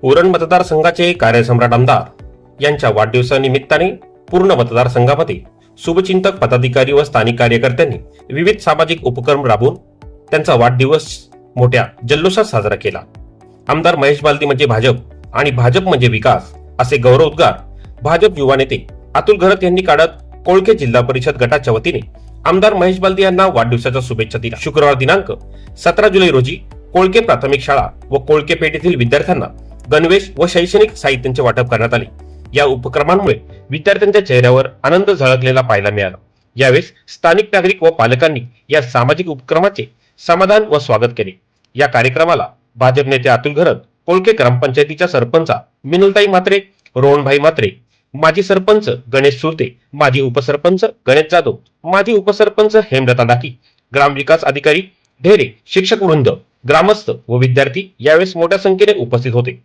उरण मतदारसंघाचे कार्यसम्राट आमदार यांच्या वाढदिवसानिमित्ताने पूर्ण मतदारसंघामध्ये शुभचिंतक पदाधिकारी व स्थानिक कार्यकर्त्यांनी विविध सामाजिक उपक्रम राबवून त्यांचा वाढदिवस मोठ्या जल्लोषात साजरा केला। आमदार महेश बालदी म्हणजे भाजप आणि भाजप म्हणजे विकास असे गौरवोद्गार भाजप युवा नेते अतुल घरत यांनी काढत कोळके जिल्हा परिषद गटाच्या वतीने आमदार महेश बालदी यांना वाढदिवसाच्या शुभेच्छा दिल्या। शुक्रवार दिनांक 17 जुलै रोजी कोळके प्राथमिक शाळा व कोळके पेठेतील विद्यार्थ्यांना गणवेश व शैक्षणिक साहित्याचे वाटप करण्यात आले। या उपक्रमांमुळे विद्यार्थ्यांच्या चेहऱ्यावर आनंद झळकलेला पाहायला मिळाला। यावेळेस स्थानिक नागरिक व पालकांनी या सामाजिक उपक्रमाचे समाधान व स्वागत केले। या कार्यक्रमाला भाजप नेते अतुल घरत, कोळके ग्रामपंचायतीच्या सरपंचा मिनलताई म्हात्रे, रोहनभाई म्हात्रे, माजी सरपंच गणेश सुरते, माजी उपसरपंच गणेश जाधव, माजी उपसरपंच हेमलता डाकी, ग्रामविकास अधिकारी ढेरे, शिक्षक वृंद, ग्रामस्थ व विद्यार्थी यावेळेस मोठ्या संख्येने उपस्थित होते।